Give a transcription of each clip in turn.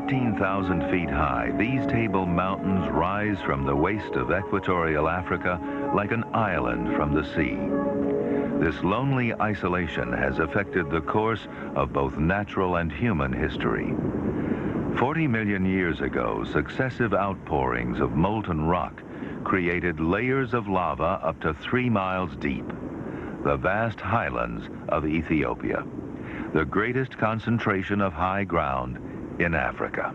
13,000 feet high, these Table Mountains rise from the waste of equatorial Africa like an island from the sea. This lonely isolation has affected the course of both natural and human history. 40 million years ago, successive outpourings of molten rock created layers of lava up to 3 miles deep. The vast highlands of Ethiopia, the greatest concentration of high ground in Africa.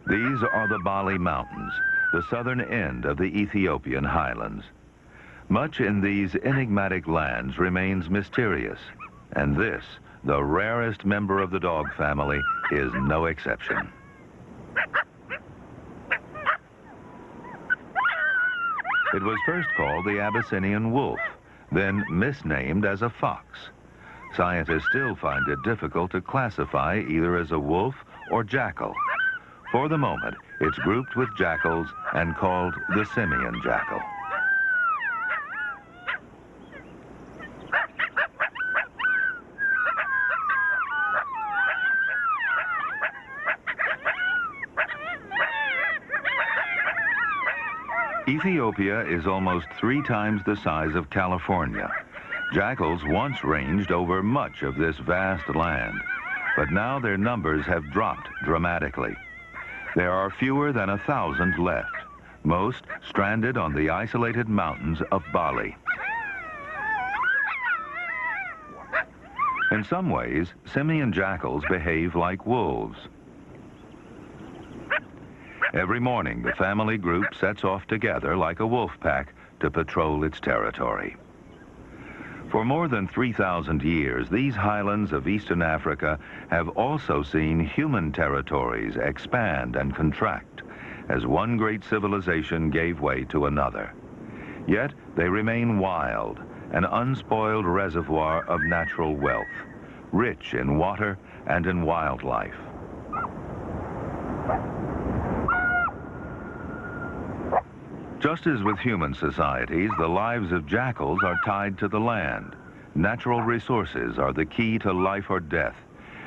These are the Bale Mountains, the southern end of the Ethiopian highlands. Much in these enigmatic lands remains mysterious, and this, the rarest member of the dog family, is no exception. It was first called the Abyssinian wolf, then misnamed as a fox. Scientists still find it difficult to classify either as a wolf or jackal. For the moment, it's grouped with jackals and called the simian jackal. Ethiopia is almost 3 times the size of California. Jackals once ranged over much of this vast land, but now their numbers have dropped dramatically. There are fewer than 1,000 left, most stranded on the isolated mountains of Bale. In some ways, simian jackals behave like wolves. Every morning, the family group sets off together like a wolf pack to patrol its territory. For more than 3,000 years, these highlands of eastern Africa have also seen human territories expand and contract as one great civilization gave way to another. Yet they remain wild, an unspoiled reservoir of natural wealth, rich in water and in wildlife. Just as with human societies, the lives of jackals are tied to the land. Natural resources are the key to life or death,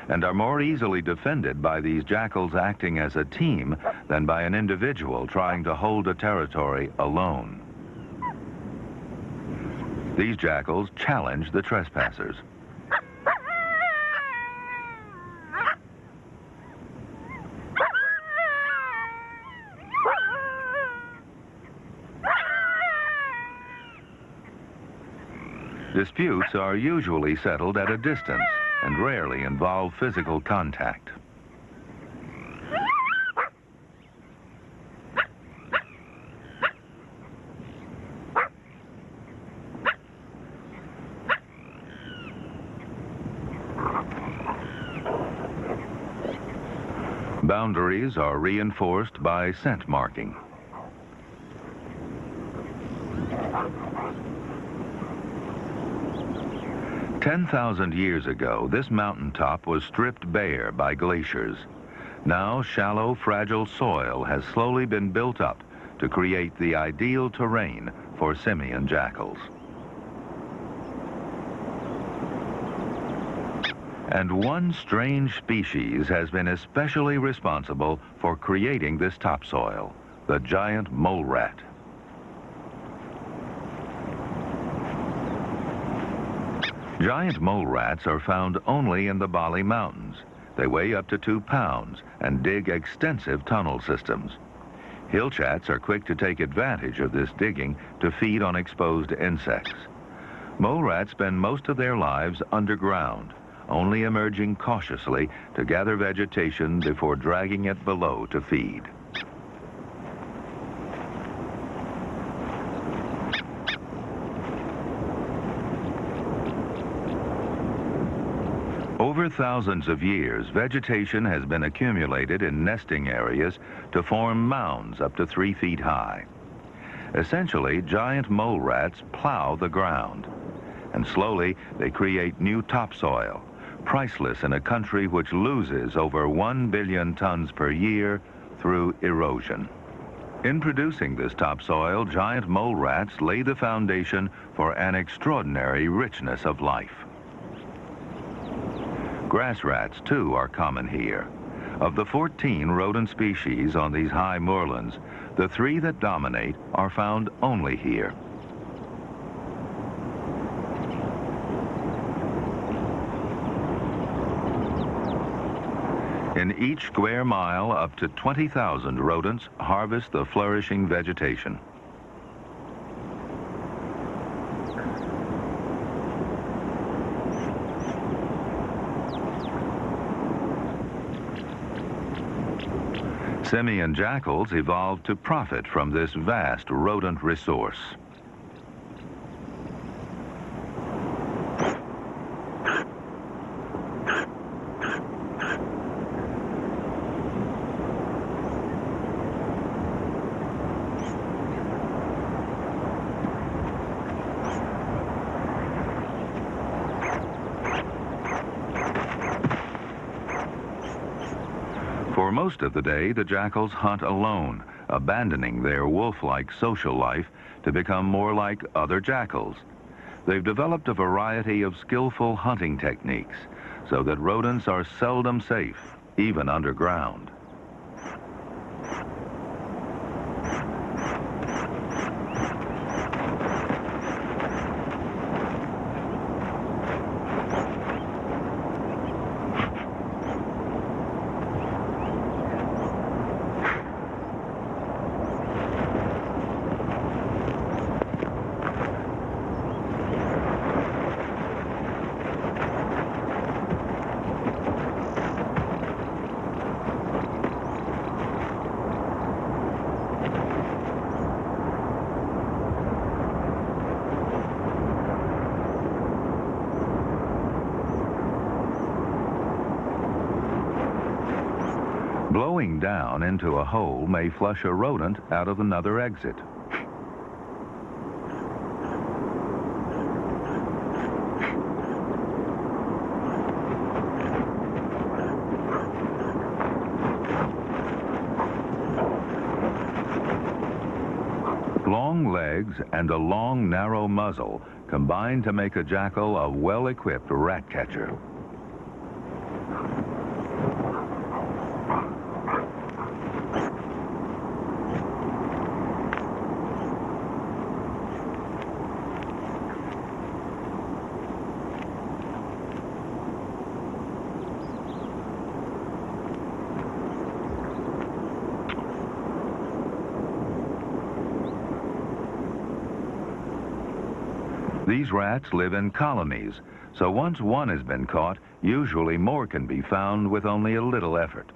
and are more easily defended by these jackals acting as a team than by an individual trying to hold a territory alone. These jackals challenge the trespassers. Disputes are usually settled at a distance and rarely involve physical contact. Boundaries are reinforced by scent marking. "10,000 years ago, this mountaintop was stripped bare by glaciers. Now, shallow, fragile soil has slowly been built up to create the ideal terrain for simian jackals. And one strange species has been especially responsible for creating this topsoil, the giant mole rat. Giant mole rats are found only in the Bale Mountains. They weigh up to 2 pounds and dig extensive tunnel systems. Hill chats are quick to take advantage of this digging to feed on exposed insects. Mole rats spend most of their lives underground, only emerging cautiously to gather vegetation before dragging it below to feed. Over thousands of years, vegetation has been accumulated in nesting areas to form mounds up to 3 feet high. Essentially, giant mole rats plow the ground, and slowly they create new topsoil, priceless in a country which loses over 1 billion tons per year through erosion. In producing this topsoil, giant mole rats lay the foundation for an extraordinary richness of life. Grass rats, too, are common here. Of the 14 rodent species on these high moorlands, the 3 that dominate are found only here. In each square mile, up to 20,000 rodents harvest the flourishing vegetation. Simian jackals evolved to profit from this vast rodent resource. For most of the day, the jackals hunt alone, abandoning their wolf-like social life to become more like other jackals. They've developed a variety of skillful hunting techniques so that rodents are seldom safe, even underground. Blowing down into a hole may flush a rodent out of another exit. Long legs and a long, narrow muzzle combine to make a jackal a well-equipped rat catcher. These rats live in colonies, so once one has been caught, usually more can be found with only a little effort.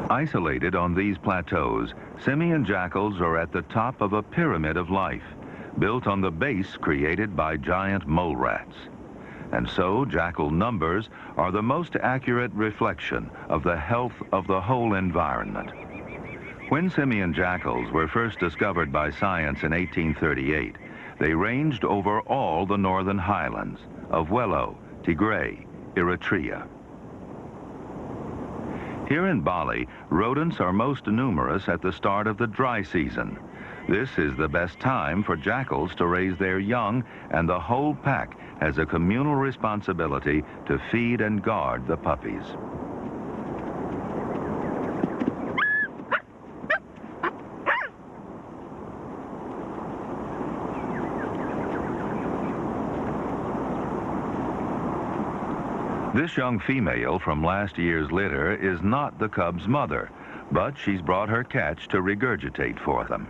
Isolated on these plateaus, simian jackals are at the top of a pyramid of life, built on the base created by giant mole rats. And so jackal numbers are the most accurate reflection of the health of the whole environment. When simian jackals were first discovered by science in 1838, they ranged over all the northern highlands of Wello, Tigray, Eritrea. Here in Bali, rodents are most numerous at the start of the dry season. This is the best time for jackals to raise their young, and the whole pack has a communal responsibility to feed and guard the puppies. This young female from last year's litter is not the cub's mother, but she's brought her catch to regurgitate for them.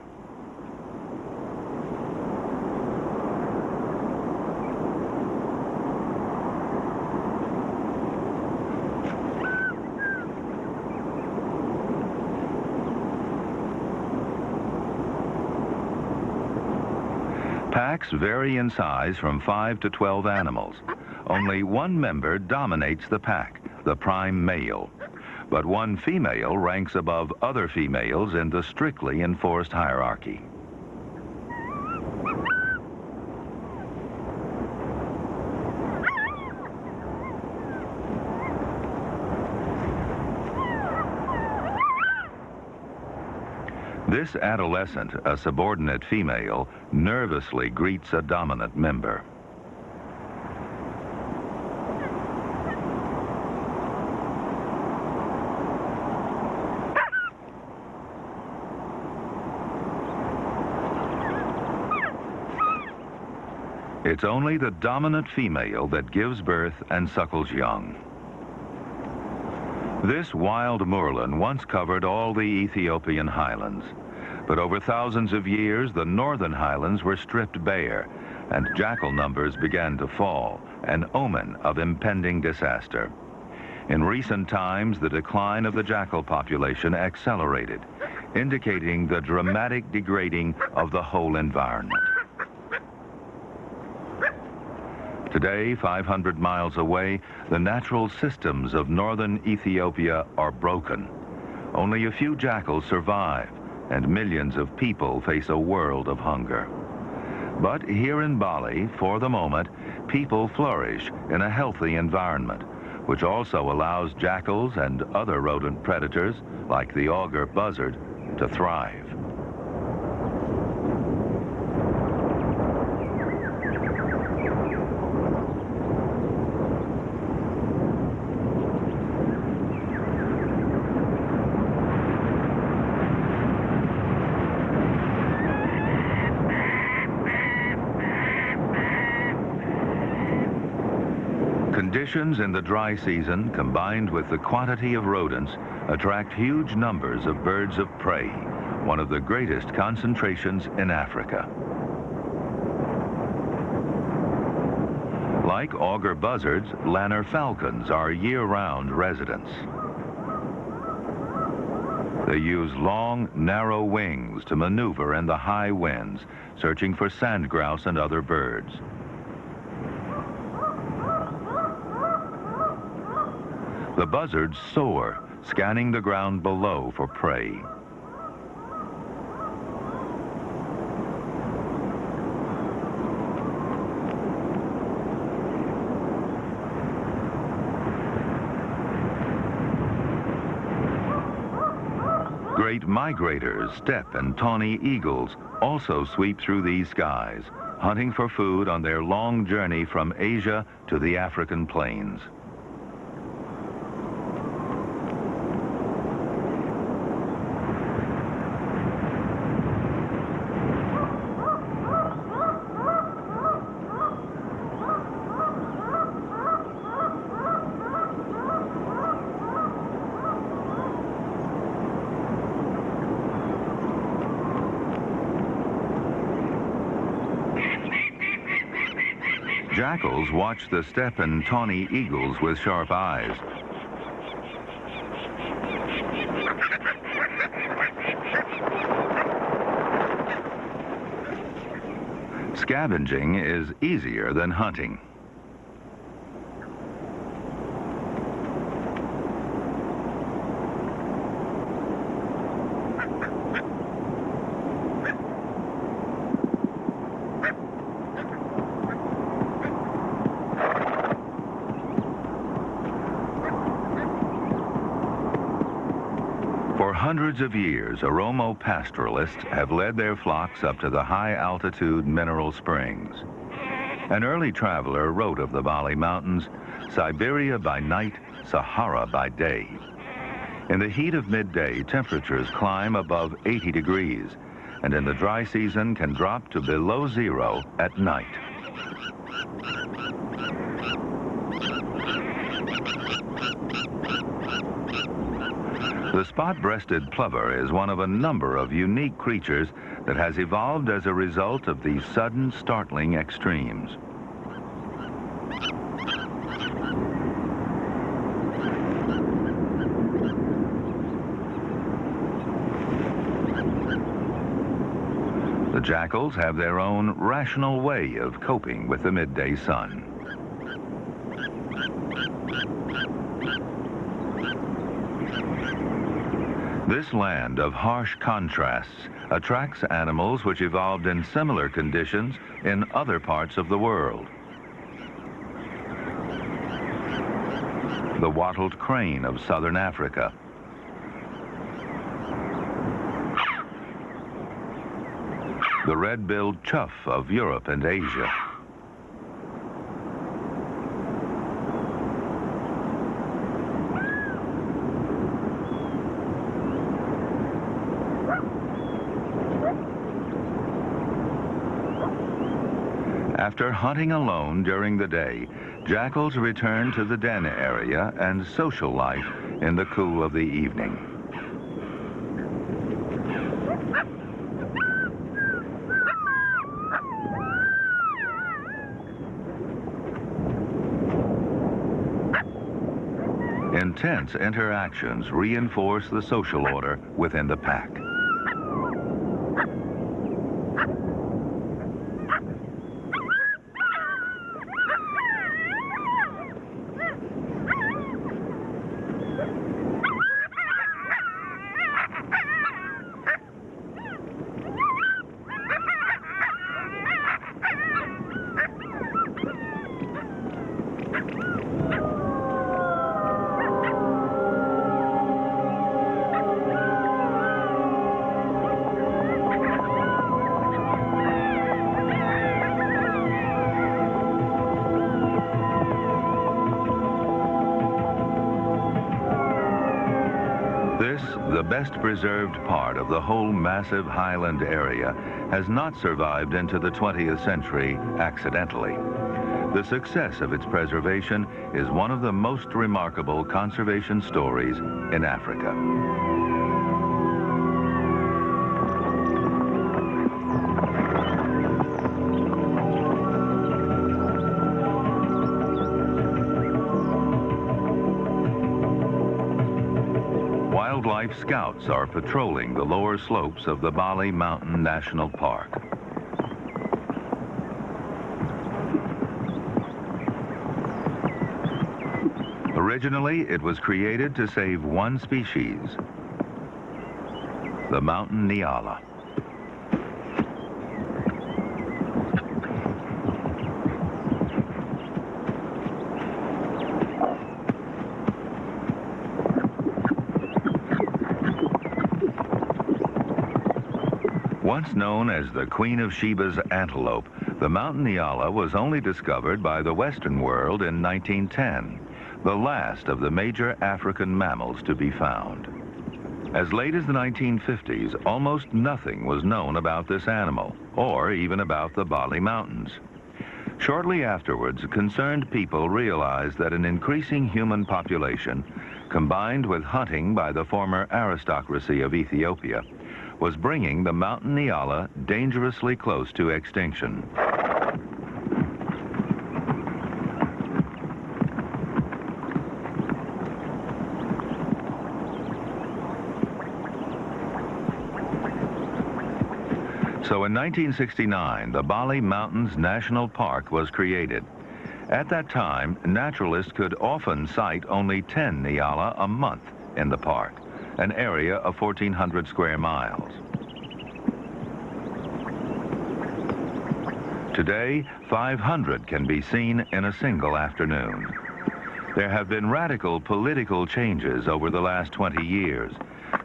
Packs vary in size from 5 to 12 animals. Only one member dominates the pack, the prime male. But one female ranks above other females in the strictly enforced hierarchy. This adolescent, a subordinate female, nervously greets a dominant member. It's only the dominant female that gives birth and suckles young. This wild moorland once covered all the Ethiopian highlands, but over thousands of years the northern highlands were stripped bare and jackal numbers began to fall, an omen of impending disaster. In recent times, the decline of the jackal population accelerated, indicating the dramatic degrading of the whole environment. Today, 500 miles away, the natural systems of northern Ethiopia are broken. Only a few jackals survive, and millions of people face a world of hunger. But here in Bali, for the moment, people flourish in a healthy environment, which also allows jackals and other rodent predators, like the auger buzzard, to thrive. Conditions in the dry season, combined with the quantity of rodents, attract huge numbers of birds of prey, one of the greatest concentrations in Africa. Like auger buzzards, lanner falcons are year-round residents. They use long, narrow wings to maneuver in the high winds, searching for sand grouse and other birds. The buzzards soar, scanning the ground below for prey. Great migrators, steppe and tawny eagles, also sweep through these skies, hunting for food on their long journey from Asia to the African plains. Jackals watch the steppe and tawny eagles with sharp eyes. Scavenging is easier than hunting. For hundreds of years, Oromo pastoralists have led their flocks up to the high-altitude mineral springs. An early traveler wrote of the Bali Mountains, Siberia by night, Sahara by day. In the heat of midday, temperatures climb above 80 degrees, and in the dry season can drop to below zero at night. The spot-breasted plover is one of a number of unique creatures that has evolved as a result of these sudden, startling extremes. The jackals have their own rational way of coping with the midday sun. This land of harsh contrasts attracts animals which evolved in similar conditions in other parts of the world. The wattled crane of southern Africa, the red-billed chough of Europe and Asia. After hunting alone during the day, jackals return to the den area and social life in the cool of the evening. Intense interactions reinforce the social order within the pack. The best preserved part of the whole massive highland area has not survived into the 20th century accidentally. The success of its preservation is one of the most remarkable conservation stories in Africa. Wildlife scouts are patrolling the lower slopes of the Bale Mountain National Park. Originally, it was created to save one species, the mountain nyala. Once known as the Queen of Sheba's antelope, the mountain nyala was only discovered by the Western world in 1910, the last of the major African mammals to be found. As late as the 1950s, almost nothing was known about this animal, or even about the Bale Mountains. Shortly afterwards, concerned people realized that an increasing human population, combined with hunting by the former aristocracy of Ethiopia, was bringing the mountain nyala dangerously close to extinction. So in 1969, the Bale Mountains National Park was created. At that time, naturalists could often sight only 10 nyala a month in the park, an area of 1,400 square miles. Today, 500 can be seen in a single afternoon. There have been radical political changes over the last 20 years,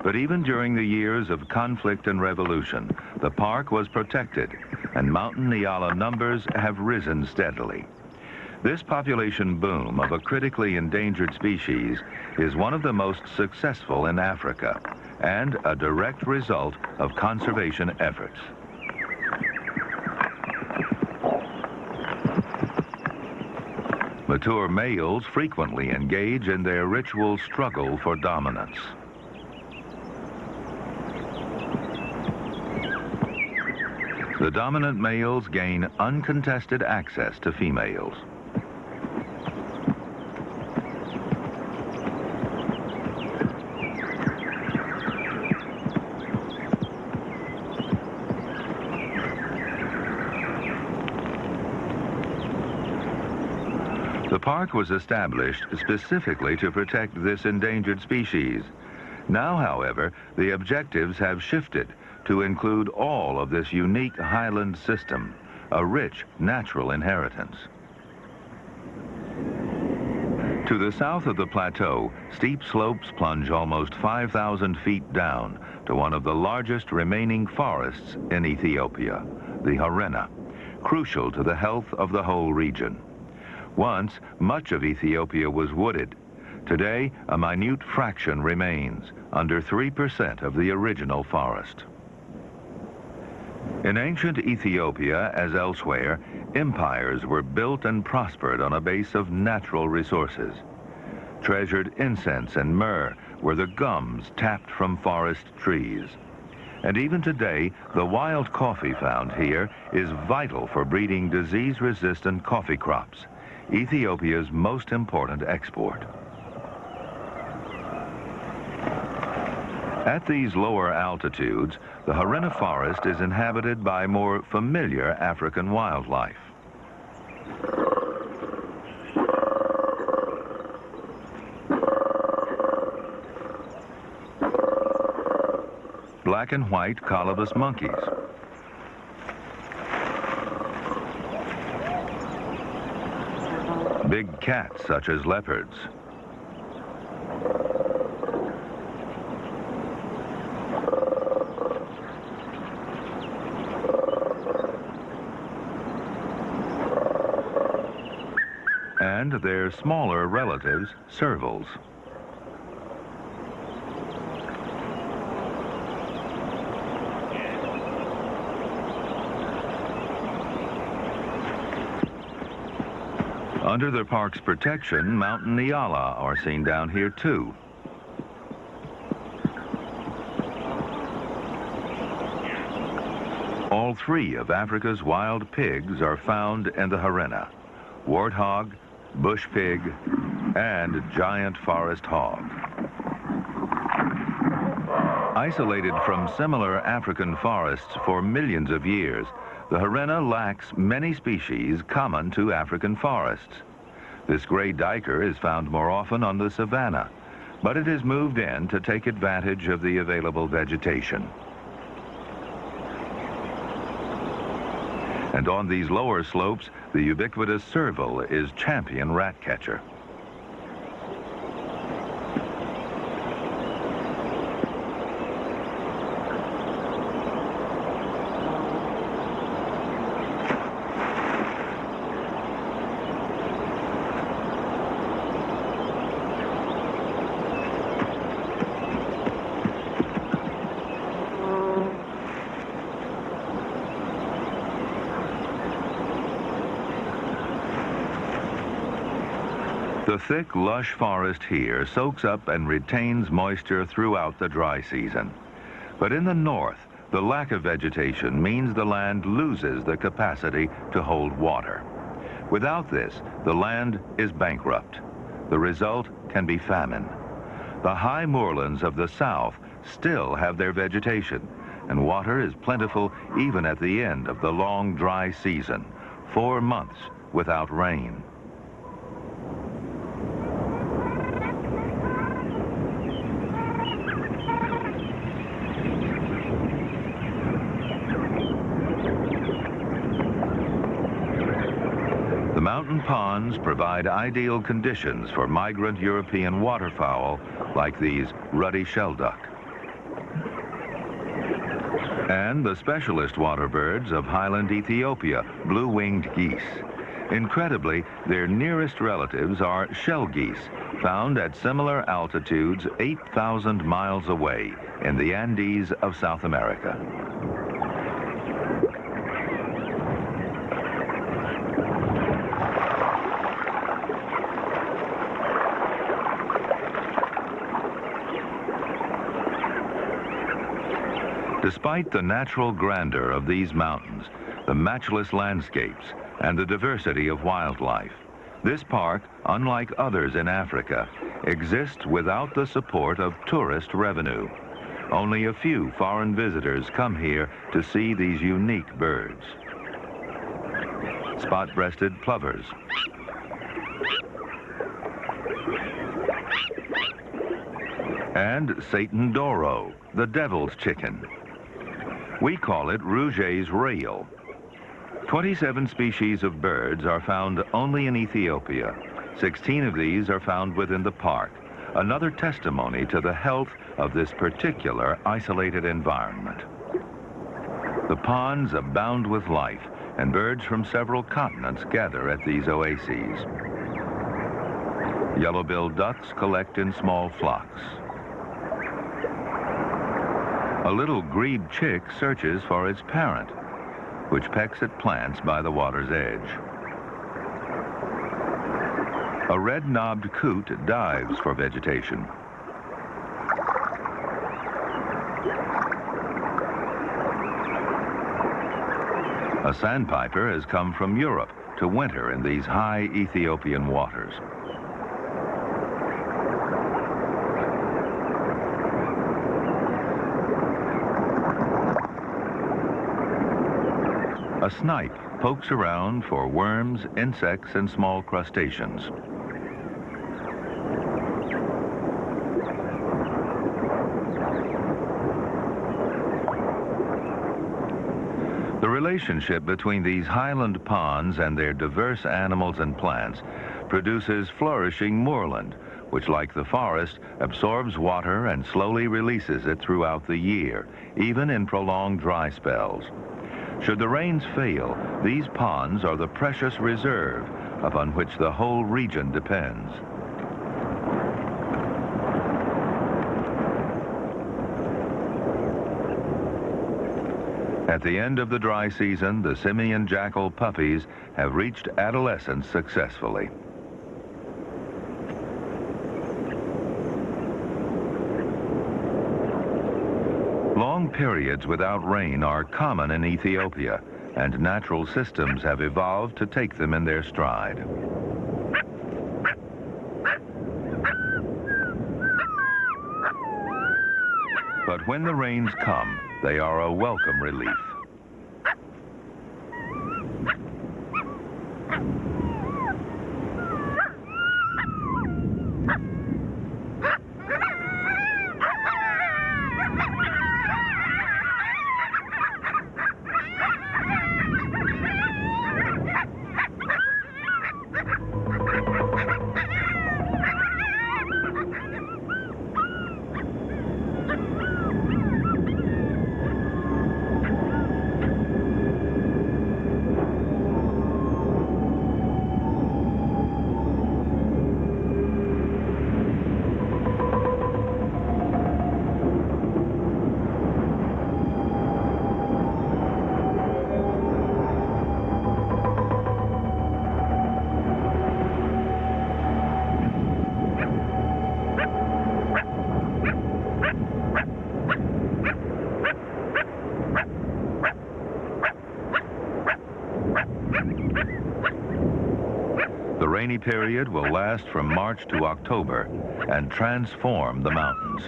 but even during the years of conflict and revolution, the park was protected, and mountain nyala numbers have risen steadily. This population boom of a critically endangered species is one of the most successful in Africa and a direct result of conservation efforts. Mature males frequently engage in their ritual struggle for dominance. The dominant males gain uncontested access to females. The park was established specifically to protect this endangered species. Now, however, the objectives have shifted to include all of this unique highland system, a rich natural inheritance. To the south of the plateau, steep slopes plunge almost 5,000 feet down to one of the largest remaining forests in Ethiopia, the Harena, crucial to the health of the whole region. Once, much of Ethiopia was wooded. Today, a minute fraction remains, under 3% of the original forest. In ancient Ethiopia, as elsewhere, empires were built and prospered on a base of natural resources. Treasured incense and myrrh were the gums tapped from forest trees. And even today, the wild coffee found here is vital for breeding disease-resistant coffee crops, Ethiopia's most important export. At these lower altitudes, the Harena forest is inhabited by more familiar African wildlife. Black and white colobus monkeys. Big cats such as leopards. And their smaller relatives, servals. Under the park's protection, mountain nyala are seen down here too. All three of Africa's wild pigs are found in the Harena: warthog, bush pig, and giant forest hog. Isolated from similar African forests for millions of years, the Harena lacks many species common to African forests. This gray duiker is found more often on the savanna, but it has moved in to take advantage of the available vegetation. And on these lower slopes, the ubiquitous serval is champion rat catcher. The thick, lush forest here soaks up and retains moisture throughout the dry season. But in the north, the lack of vegetation means the land loses the capacity to hold water. Without this, the land is bankrupt. The result can be famine. The high moorlands of the south still have their vegetation, and water is plentiful even at the end of the long dry season, 4 months without rain. Mountain ponds provide ideal conditions for migrant European waterfowl like these ruddy shelduck. And the specialist water birds of highland Ethiopia, blue-winged geese. Incredibly, their nearest relatives are shell geese, found at similar altitudes 8,000 miles away in the Andes of South America. Despite the natural grandeur of these mountains, the matchless landscapes, and the diversity of wildlife, this park, unlike others in Africa, exists without the support of tourist revenue. Only a few foreign visitors come here to see these unique birds. Spot-breasted plovers, and Satan Doro, the devil's chicken. We call it Rouget's rail. 27 species of birds are found only in Ethiopia, 16 of these are found within the park, another testimony to the health of this particular isolated environment. The ponds abound with life, and birds from several continents gather at these oases. Yellow-billed ducks collect in small flocks. A little grebe chick searches for its parent, which pecks at plants by the water's edge. A red-knobbed coot dives for vegetation. A sandpiper has come from Europe to winter in these high Ethiopian waters. A snipe pokes around for worms, insects, and small crustaceans. The relationship between these highland ponds and their diverse animals and plants produces flourishing moorland, which, like the forest, absorbs water and slowly releases it throughout the year, even in prolonged dry spells. Should the rains fail, these ponds are the precious reserve upon which the whole region depends. At the end of the dry season, the simian jackal puppies have reached adolescence successfully. Long periods without rain are common in Ethiopia, and natural systems have evolved to take them in their stride. But when the rains come, they are a welcome relief. The rainy period will last from March to October and transform the mountains.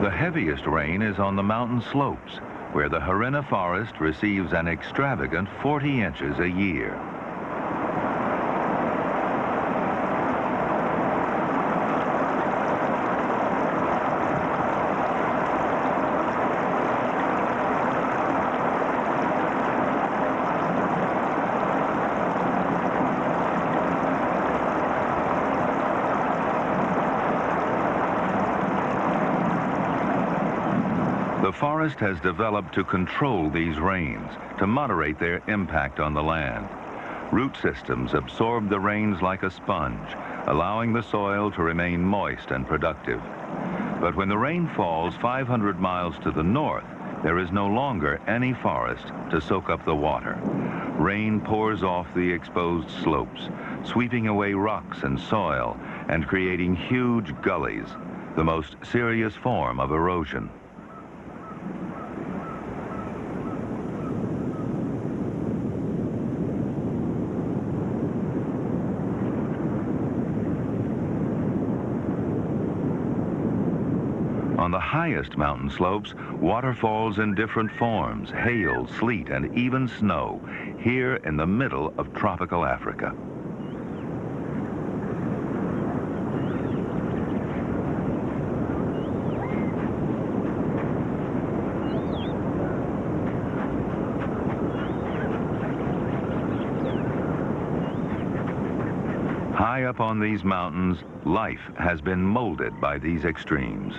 The heaviest rain is on the mountain slopes, where the Harina forest receives an extravagant 40 inches a year. The forest has developed to control these rains, to moderate their impact on the land. Root systems absorb the rains like a sponge, allowing the soil to remain moist and productive. But when the rain falls 500 miles to the north, there is no longer any forest to soak up the water. Rain pours off the exposed slopes, sweeping away rocks and soil and creating huge gullies. the most serious form of erosion. On the highest mountain slopes, water falls in different forms: hail, sleet, and even snow, here in the middle of tropical Africa. High up on these mountains, life has been molded by these extremes.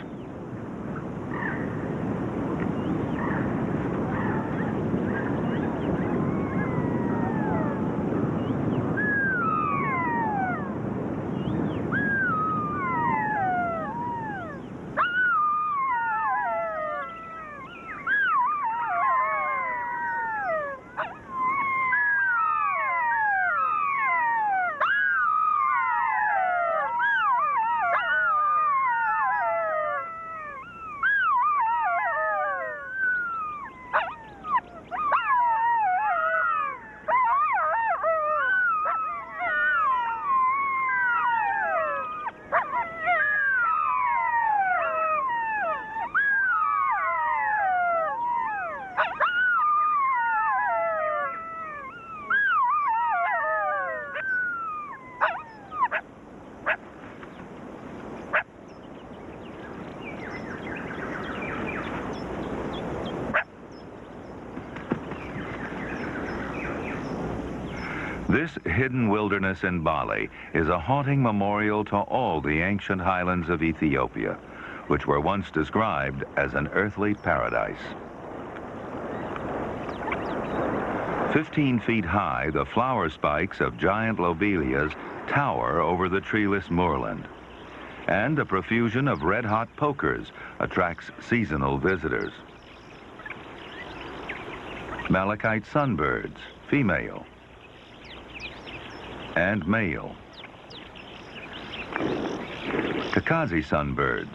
This hidden wilderness in Bale is a haunting memorial to all the ancient highlands of Ethiopia, which were once described as an earthly paradise. 15 feet high, the flower spikes of giant lobelias tower over the treeless moorland, and a profusion of red-hot pokers attracts seasonal visitors. Malachite sunbirds, female and male. Kakazi sunbirds.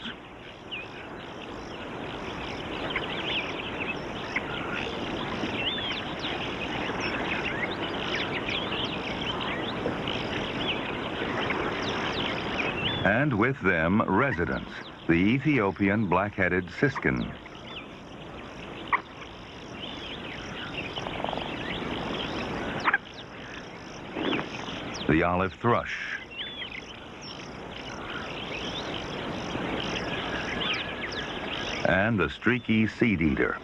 And with them, residents, the Ethiopian black-headed siskin. The olive thrush, and the streaky seed eater.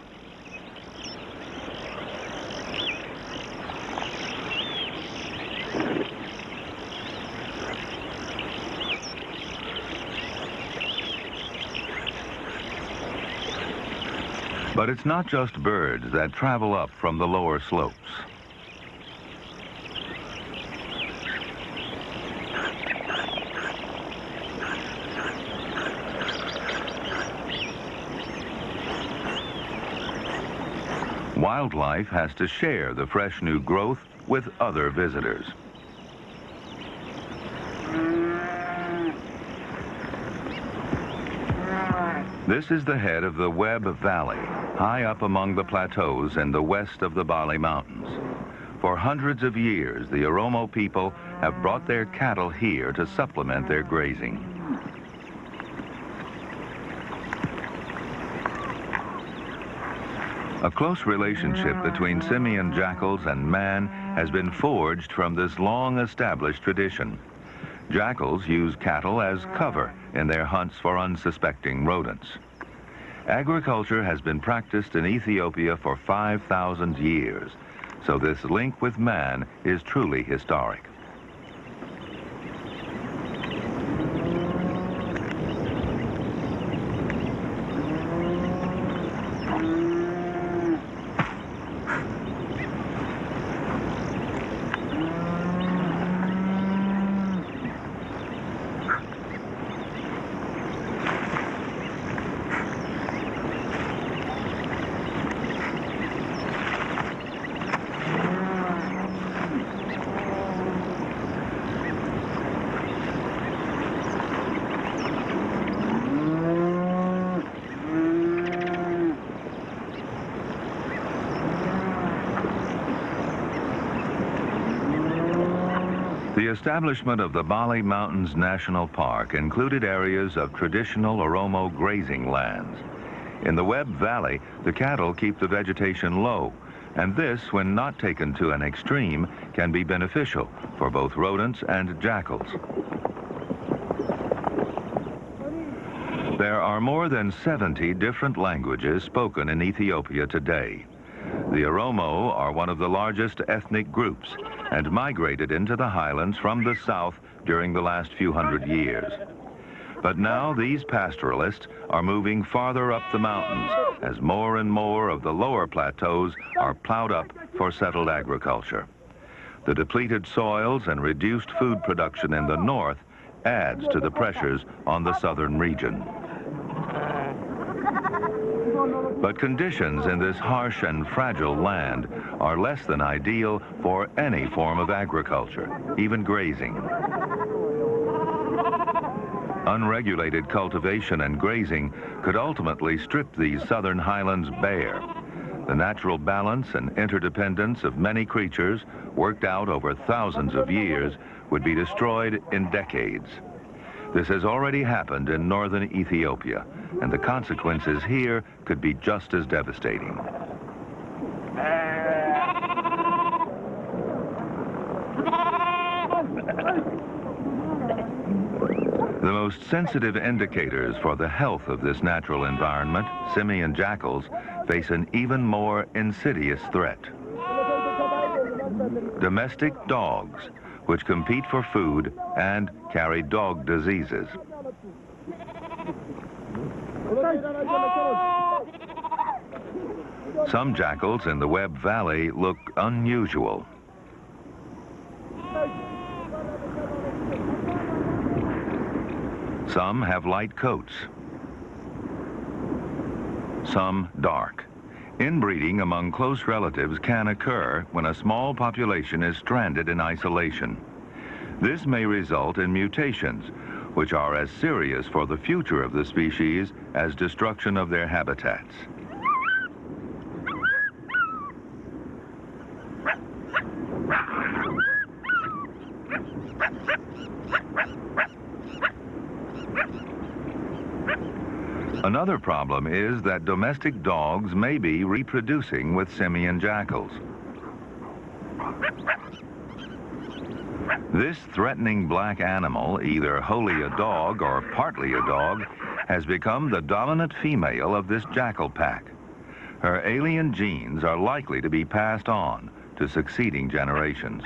But it's not just birds that travel up from the lower slopes. Wildlife has to share the fresh new growth with other visitors. This is the head of the Webb Valley, high up among the plateaus in the west of the Bale Mountains. For hundreds of years, the Oromo people have brought their cattle here to supplement their grazing. A close relationship between simian jackals and man has been forged from this long-established tradition. Jackals use cattle as cover in their hunts for unsuspecting rodents. Agriculture has been practiced in Ethiopia for 5,000 years, so this link with man is truly historic. establishment of the Bale Mountains National Park included areas of traditional Oromo grazing lands. In the Webb Valley, the cattle keep the vegetation low, and this, when not taken to an extreme, can be beneficial for both rodents and jackals. There are more than 70 different languages spoken in Ethiopia today. The Oromo are one of the largest ethnic groups and migrated into the highlands from the south during the last few hundred years. But now these pastoralists are moving farther up the mountains as more and more of the lower plateaus are plowed up for settled agriculture. The depleted soils and reduced food production in the north adds to the pressures on the southern region. But conditions in this harsh and fragile land are less than ideal for any form of agriculture, even grazing. Unregulated cultivation and grazing could ultimately strip these southern highlands bare. The natural balance and interdependence of many creatures, worked out over thousands of years, would be destroyed in decades. This has already happened in northern Ethiopia, and the consequences here could be just as devastating. The most sensitive indicators for the health of this natural environment, simian jackals, face an even more insidious threat. Domestic dogs, which compete for food and carry dog diseases. Some jackals in the Webb Valley look unusual. Some have light coats. Some dark. Inbreeding among close relatives can occur when a small population is stranded in isolation. This may result in mutations, which are as serious for the future of the species as destruction of their habitats. Another problem is that domestic dogs may be reproducing with simian jackals. This threatening black animal, either wholly a dog or partly a dog, has become the dominant female of this jackal pack. Her alien genes are likely to be passed on to succeeding generations.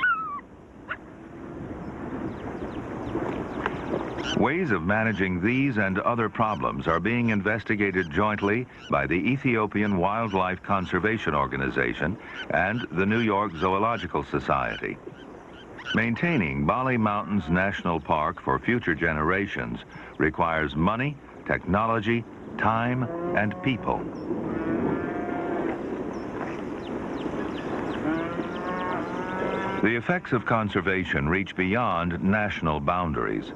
Ways of managing these and other problems are being investigated jointly by the Ethiopian Wildlife Conservation Organization and the New York Zoological Society. Maintaining Bale Mountains National Park for future generations requires money, technology, time, and people. The effects of conservation reach beyond national boundaries.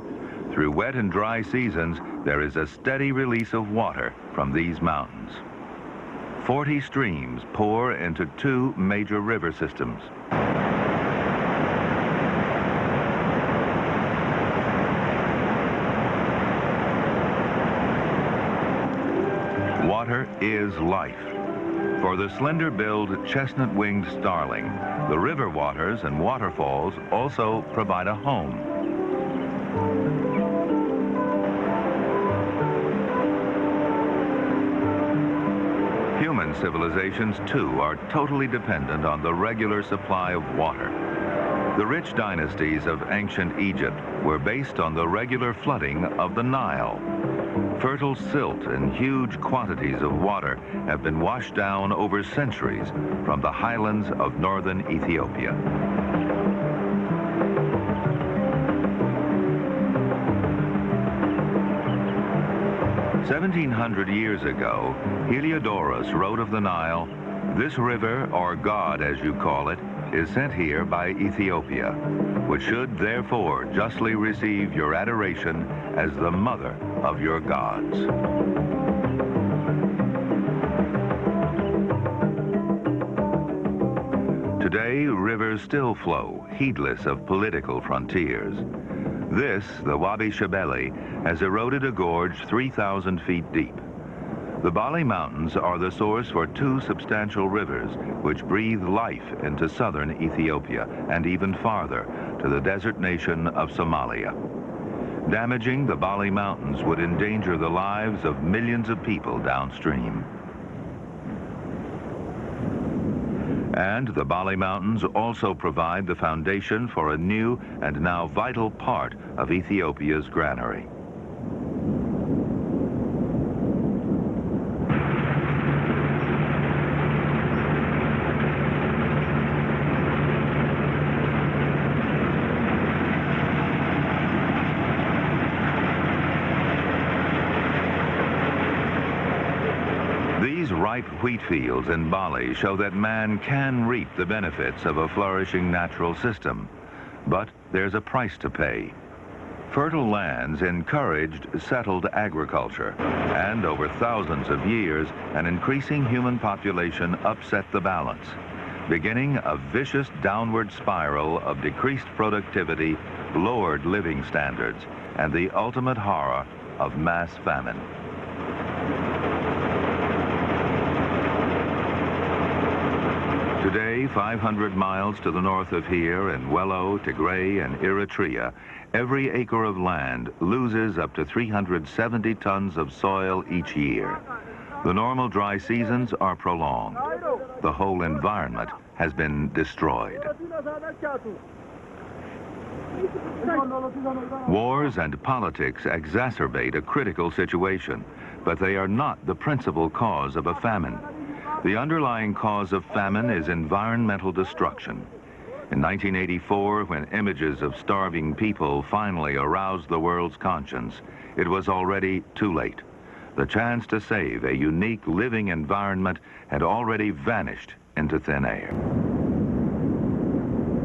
Through wet and dry seasons, there is a steady release of water from these mountains. 40 streams pour into 2 major river systems. Water is life. For the slender-billed chestnut-winged starling, the river waters and waterfalls also provide a home. Human civilizations, too, are totally dependent on the regular supply of water. The rich dynasties of ancient Egypt were based on the regular flooding of the Nile. Fertile silt and huge quantities of water have been washed down over centuries from the highlands of northern Ethiopia. 1700 years ago, Heliodorus wrote of the Nile, "This river, or God as you call it, is sent here by Ethiopia, which should therefore justly receive your adoration as the mother of your gods." Today, rivers still flow, heedless of political frontiers. This, the Wabi Shebele, has eroded a gorge 3,000 feet deep. The Bale Mountains are the source for two substantial rivers which breathe life into southern Ethiopia and even farther to the desert nation of Somalia. Damaging the Bale Mountains would endanger the lives of millions of people downstream. And the Bale Mountains also provide the foundation for a new and now vital part of Ethiopia's granary. These ripe wheat fields in Bale show that man can reap the benefits of a flourishing natural system, but there's a price to pay. Fertile lands encouraged settled agriculture, and over thousands of years, an increasing human population upset the balance, beginning a vicious downward spiral of decreased productivity, lowered living standards, and the ultimate horror of mass famine. Today, 500 miles to the north of here, in Wello, Tigray, and Eritrea, every acre of land loses up to 370 tons of soil each year. The normal dry seasons are prolonged. The whole environment has been destroyed. Wars and politics exacerbate a critical situation, but they are not the principal cause of a famine. The underlying cause of famine is environmental destruction. In 1984, when images of starving people finally aroused the world's conscience, it was already too late. The chance to save a unique living environment had already vanished into thin air.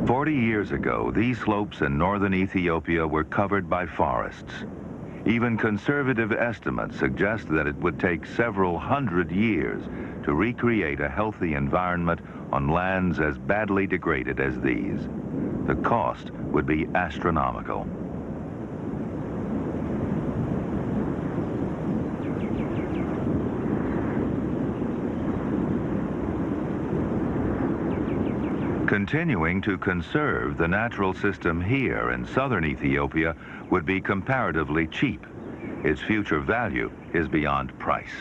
40 years ago, these slopes in northern Ethiopia were covered by forests. Even conservative estimates suggest that it would take several hundred years to recreate a healthy environment on lands as badly degraded as these. The cost would be astronomical. Continuing to conserve the natural system here in southern Ethiopia would be comparatively cheap. Its future value is beyond price.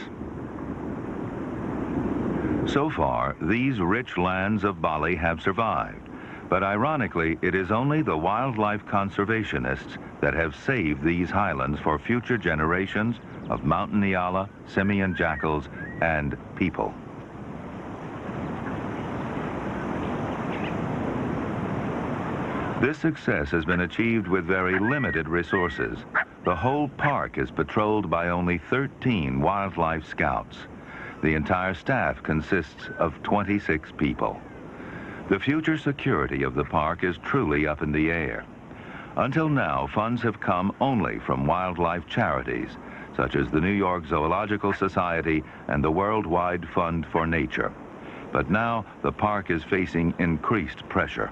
So far, these rich lands of Bale have survived, but ironically, it is only the wildlife conservationists that have saved these highlands for future generations of mountain nyala, simian jackals, and people. This success has been achieved with very limited resources. The whole park is patrolled by only 13 wildlife scouts. The entire staff consists of 26 people. The future security of the park is truly up in the air. Until now, funds have come only from wildlife charities, such as the New York Zoological Society and the Worldwide Fund for Nature. But now, the park is facing increased pressure.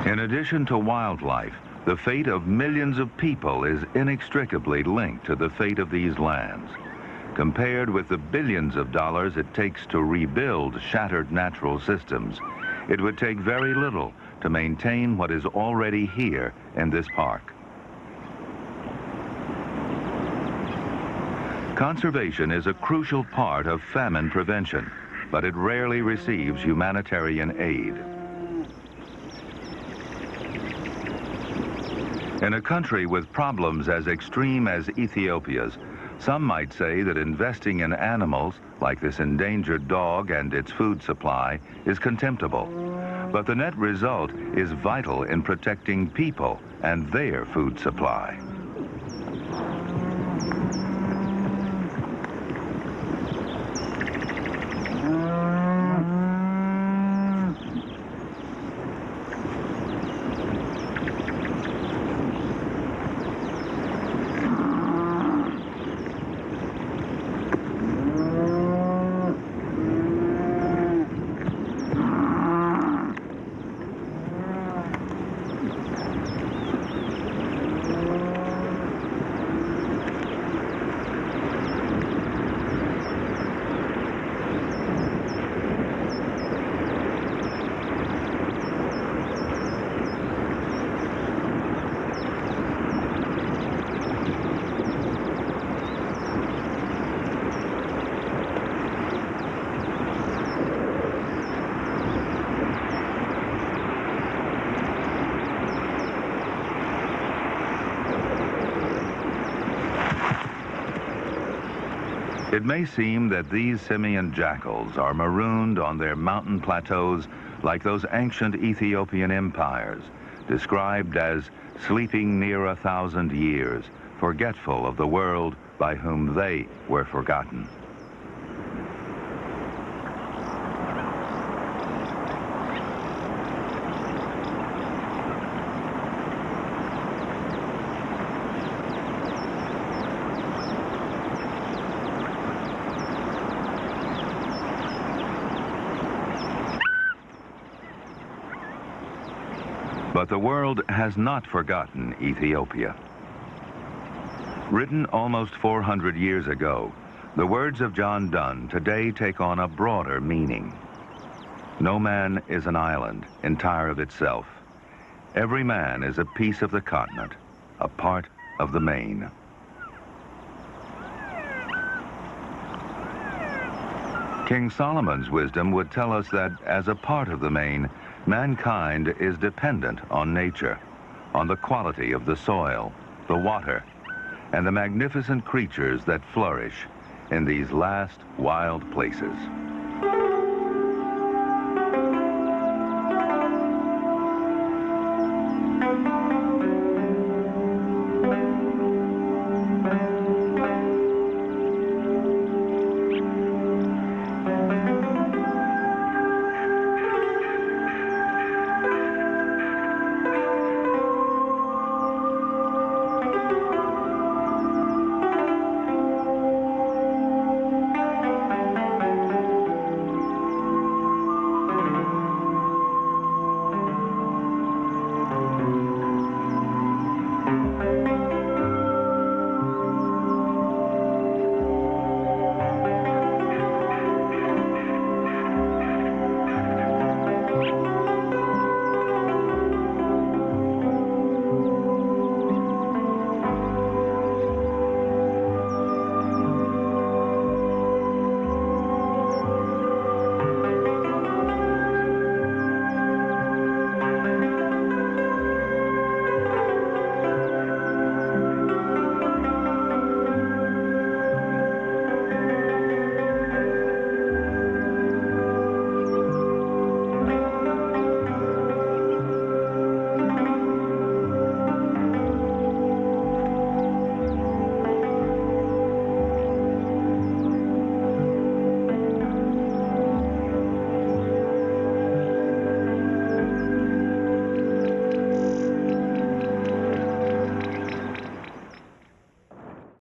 In addition to wildlife, the fate of millions of people is inextricably linked to the fate of these lands. Compared with the billions of dollars it takes to rebuild shattered natural systems, it would take very little to maintain what is already here in this park. Conservation is a crucial part of famine prevention, but it rarely receives humanitarian aid. In a country with problems as extreme as Ethiopia's, some might say that investing in animals, like this endangered dog and its food supply, is contemptible. But the net result is vital in protecting people and their food supply. It may seem that these simian jackals are marooned on their mountain plateaus like those ancient Ethiopian empires, described as sleeping near 1,000 years, forgetful of the world by whom they were forgotten. But the world has not forgotten Ethiopia. Written almost 400 years ago, the words of John Donne today take on a broader meaning. No man is an island, entire of itself. Every man is a piece of the continent, a part of the main. King Solomon's wisdom would tell us that, as a part of the main, mankind is dependent on nature, on the quality of the soil, the water, and the magnificent creatures that flourish in these last wild places.